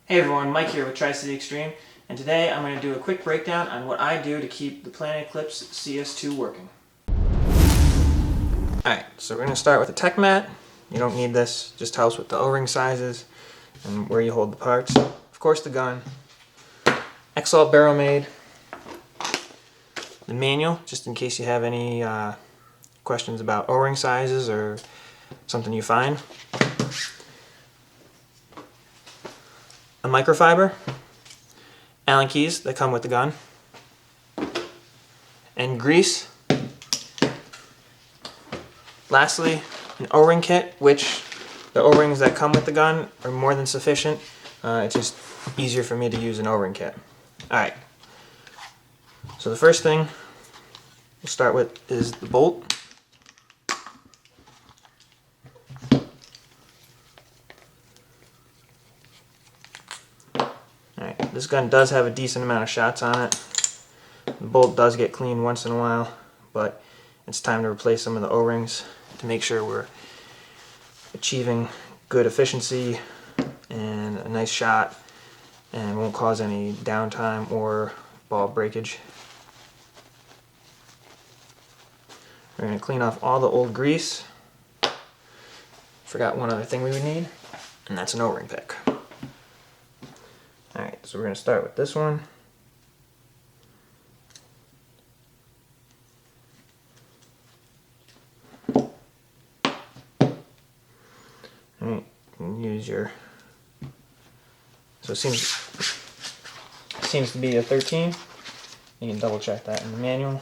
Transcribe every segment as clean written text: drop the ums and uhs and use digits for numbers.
Hey everyone, Mike here with Tri-City Extreme, and today I'm going to do a quick breakdown on what I do to keep the Planet Eclipse CS2 working. Alright, so we're going to start with a tech mat. You don't need this, just helps with the O-ring sizes and where you hold the parts. Of course the gun, X-Alt barrel made, the manual, just in case you have any questions about O-ring sizes or something you find. A microfiber, Allen keys that come with the gun, and grease. Lastly, an O-ring kit, which the O-rings that come with the gun are more than sufficient. It's just easier for me to use an O-ring kit. Alright, so the first thing we'll start with is the bolt. Alright, this gun does have a decent amount of shots on it. The bolt does get cleaned once in a while, but it's time to replace some of the O-rings to make sure we're achieving good efficiency and a nice shot and won't cause any downtime or ball breakage. We're going to clean off all the old grease. Forgot one other thing we would need, and that's an O-ring pick. Alright, so we're going to start with this one. Alright, you can use your, so it seems to be a 13. You can double check that in the manual.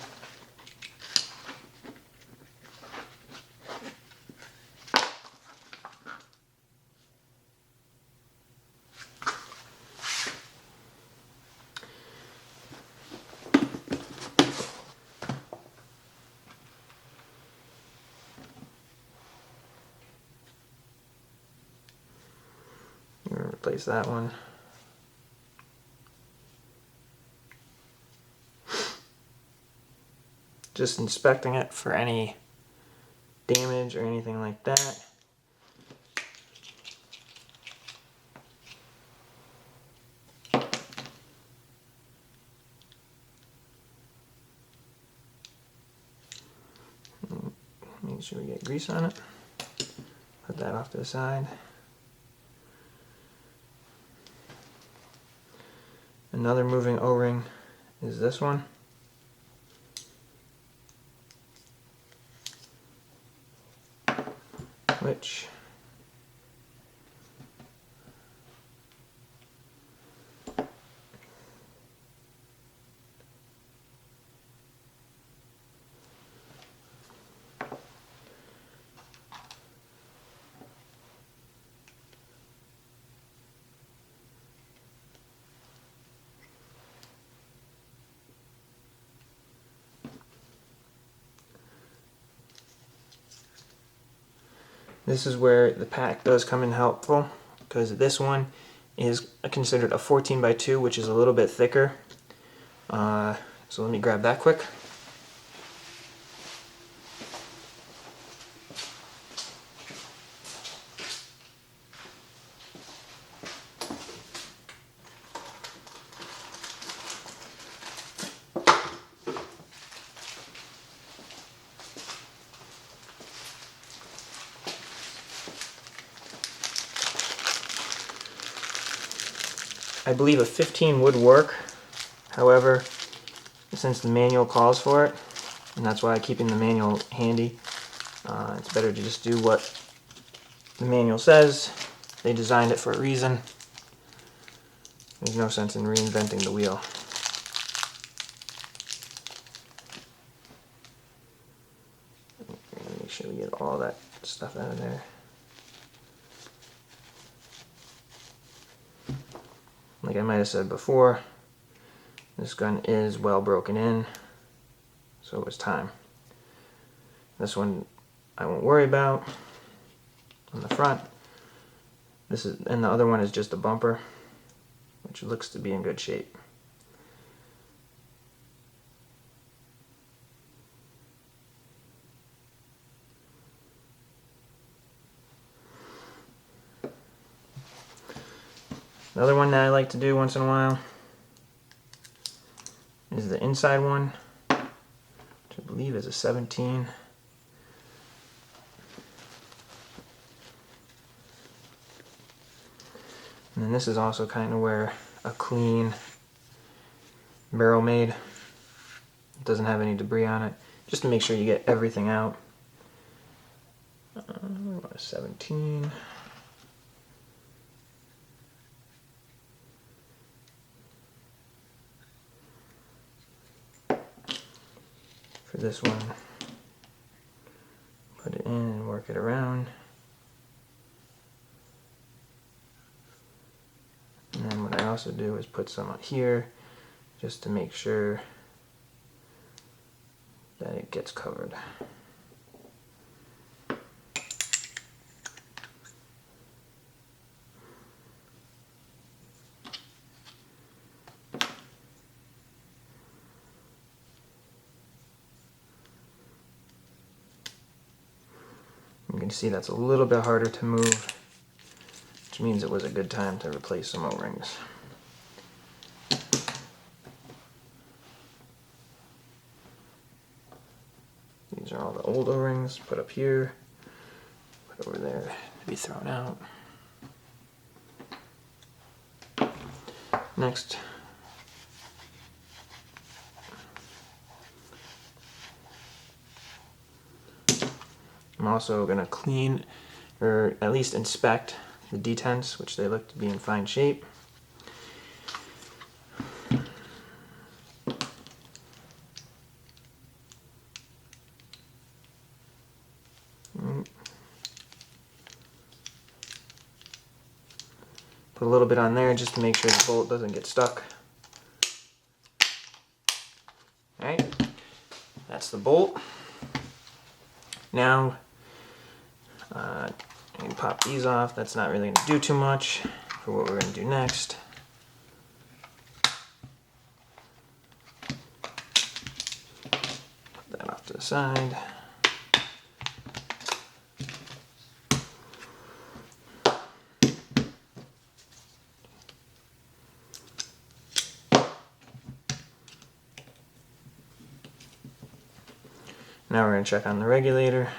I'm going to replace that one. Just inspecting it for any damage or anything like that. Make sure we get grease on it. Put that off to the side. Another moving O-ring is this one. Which this is where the pack does come in helpful, because this one is considered a 14x2, which is a little bit thicker. So let me grab that quick. I believe a 15 would work, however, since the manual calls for it, and that's why I'm keeping the manual handy, it's better to just do what the manual says. They designed it for a reason. There's no sense in reinventing the wheel. Make sure we get all that stuff out of there. Like I might have said before, this gun is well broken in, so it was time. This one I won't worry about on the front. And the other one is just a bumper, which looks to be in good shape. Another one that I like to do once in a while is the inside one, which I believe is a 17. And then this is also kind of where a clean barrel made. It doesn't have any debris on it, just to make sure you get everything out. We want a 17. For this one, put it in and work it around. And then what I also do is put some on here just to make sure that it gets covered. You can see that's a little bit harder to move, which means it was a good time to replace some O-rings. These are all the old O-rings, put up here, put over there to be thrown out. Next, I'm also going to clean, or at least inspect, the detents, which they look to be in fine shape. Put a little bit on there just to make sure the bolt doesn't get stuck. Alright, that's the bolt. Now, you can pop these off. That's not really going to do too much for what we're going to do next. Put that off to the side. Now we're going to check on the regulator.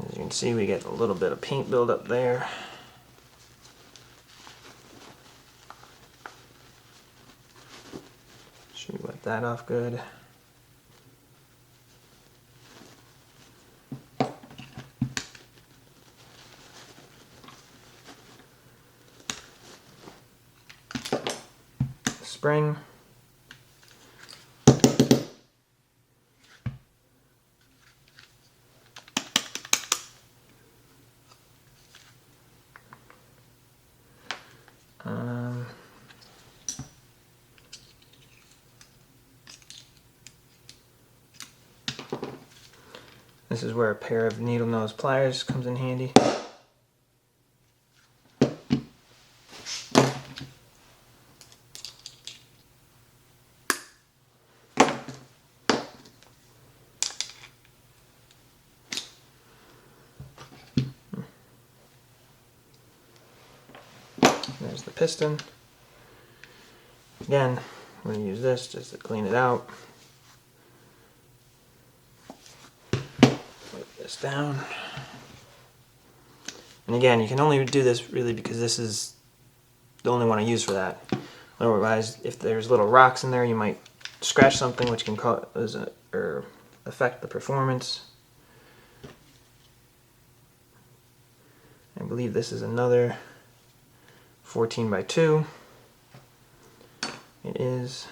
As you can see, we get a little bit of paint buildup there. Should wipe that off good. Spring. This is where a pair of needle nose pliers comes in handy. There's the piston. Again, I'm going to use this just to clean it out. Wipe this down. And again, you can only do this really because this is the only one I use for that. Otherwise, if there's little rocks in there, you might scratch something, which can cause or affect the performance. I believe this is another 14 by 2. It is.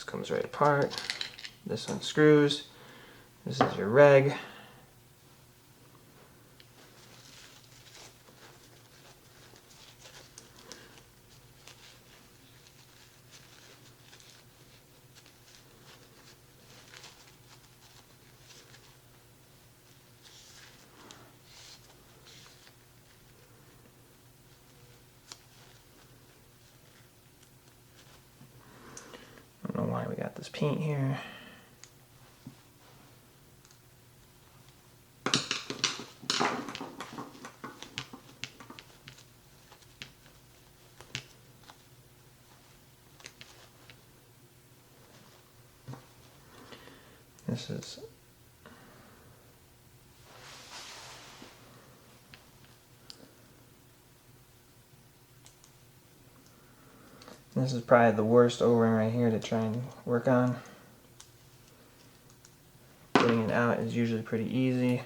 comes right apart. This unscrews. This is your reg. I don't know why we got this paint here. This is probably the worst O-ring right here to try and work on. Getting it out is usually pretty easy.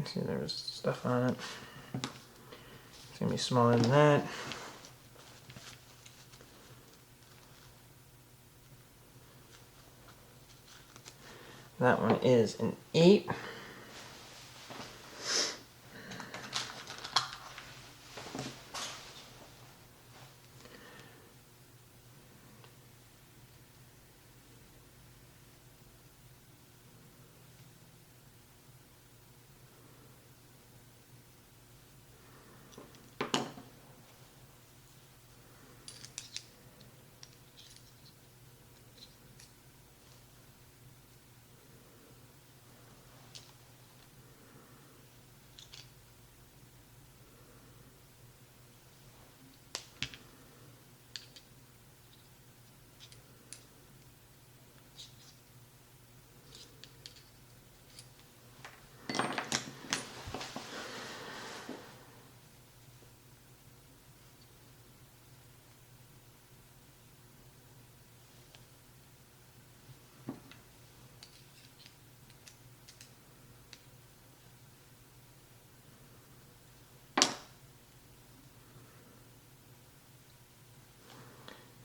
See, there's stuff on it. It's gonna be smaller than that. That one is an 8.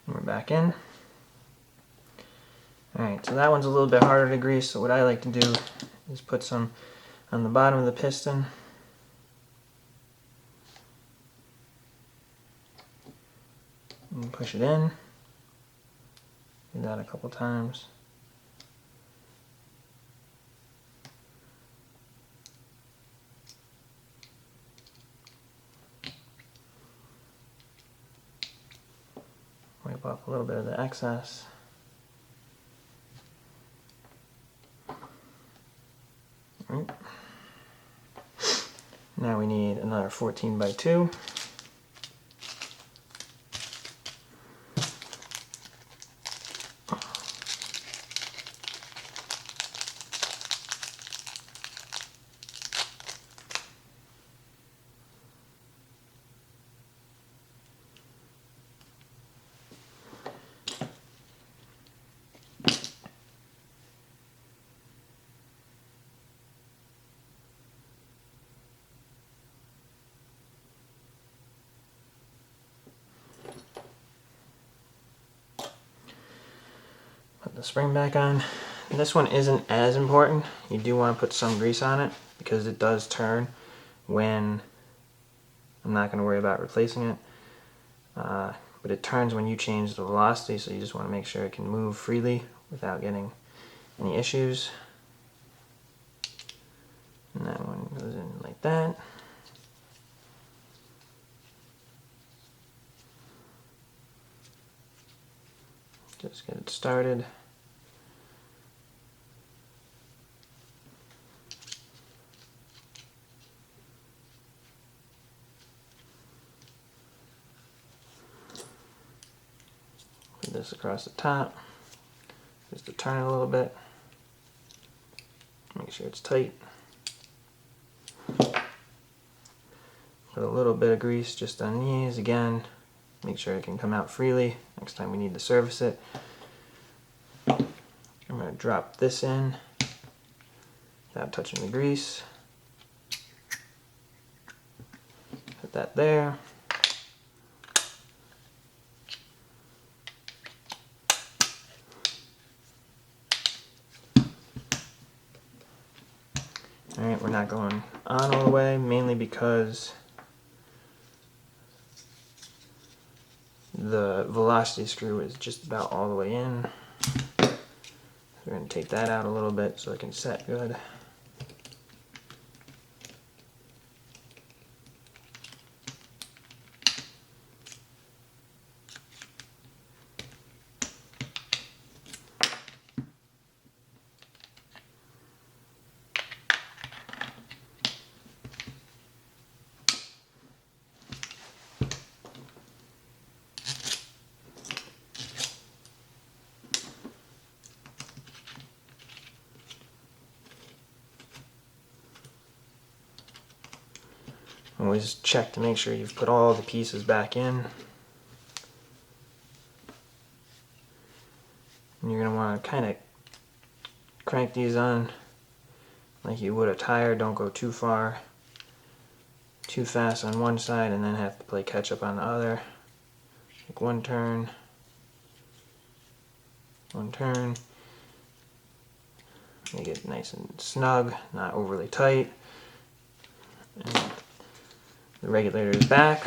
We're back in. Alright, so that one's a little bit harder to grease, so what I like to do is put some on the bottom of the piston. And push it in. Do that a couple times. Wipe off a little bit of the excess. Right. Now we need another 14x2. Put the spring back on. And this one isn't as important. You do want to put some grease on it because it does turn when I'm not going to worry about replacing it. But it turns when you change the velocity, so you just want to make sure it can move freely without getting any issues. And that one goes in like that. Just get it started. Put this across the top. just to turn it a little bit. Make sure it's tight. Put a little bit of grease just on these again. Make sure it can come out freely next time we need to service it. I'm going to drop this in without touching the grease. Put that there. Alright, we're not going on all the way, mainly because the velocity screw is just about all the way in. We're going to take that out a little bit so it can set good. Always check to make sure you've put all the pieces back in. And you're going to want to kind of crank these on like you would a tire. Don't go too far, too fast on one side and then have to play catch up on the other. Like one turn, make it nice and snug, not overly tight. And the regulator is back.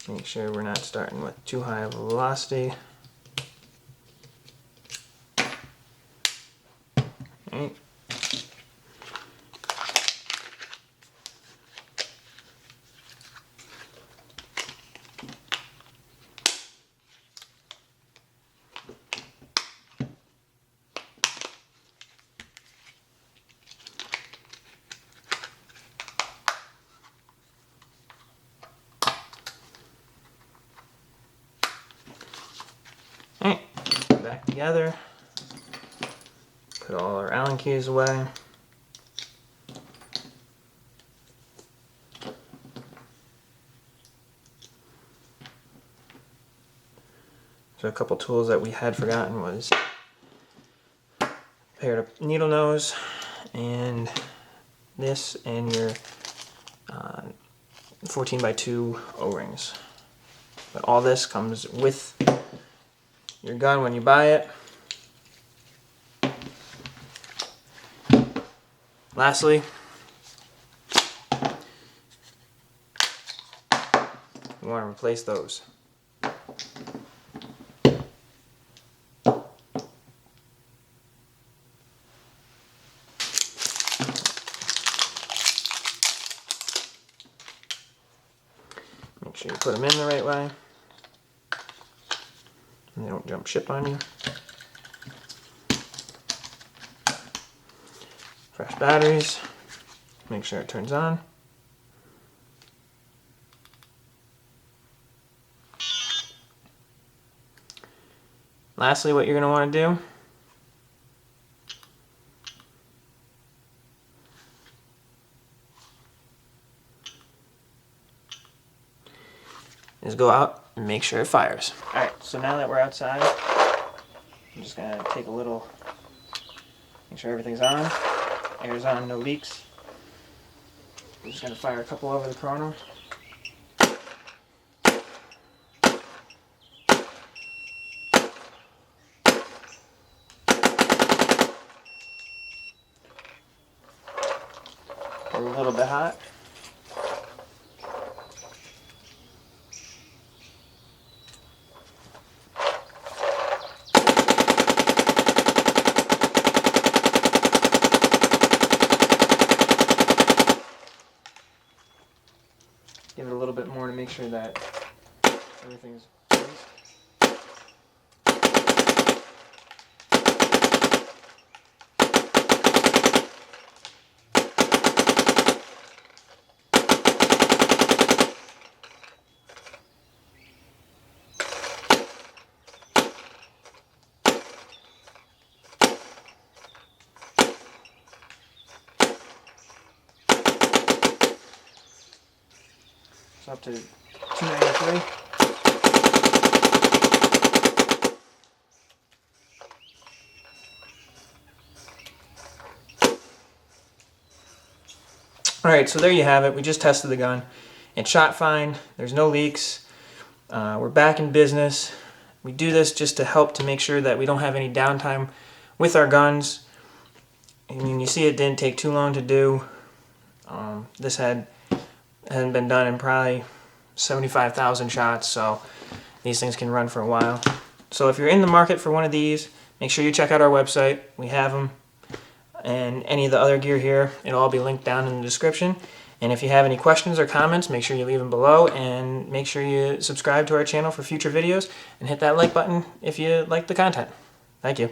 Make sure we're not starting with too high of a velocity. Right. Alright, back together. Put all our Allen keys away. So a couple tools that we had forgotten was a pair of needle nose and this and your 14x2 O-rings. But all this comes with your gun when you buy it. Lastly, you want to replace those. Make sure you put them in the right way and they don't jump ship on you. Fresh batteries, make sure it turns on. Lastly, what you're going to want to do is go out and make sure it fires. Alright, so now that we're outside, I'm just going to take a little, make sure everything's on, air's on, no leaks. I'm just going to fire a couple over the chrono. We're a little bit hot. Give it a little bit more to make sure that everything's greased. It's up to 293. Alright, so there you have it. We just tested the gun. It shot fine. There's no leaks. We're back in business. We do this just to help to make sure that we don't have any downtime with our guns. I mean, you see it didn't take too long to do. This hasn't been done in probably 75,000 shots, so these things can run for a while. So if you're in the market for one of these, make sure you check out our website. We have them. And any of the other gear here, it'll all be linked down in the description. And if you have any questions or comments, make sure you leave them below, and make sure you subscribe to our channel for future videos and hit that like button if you like the content. Thank you.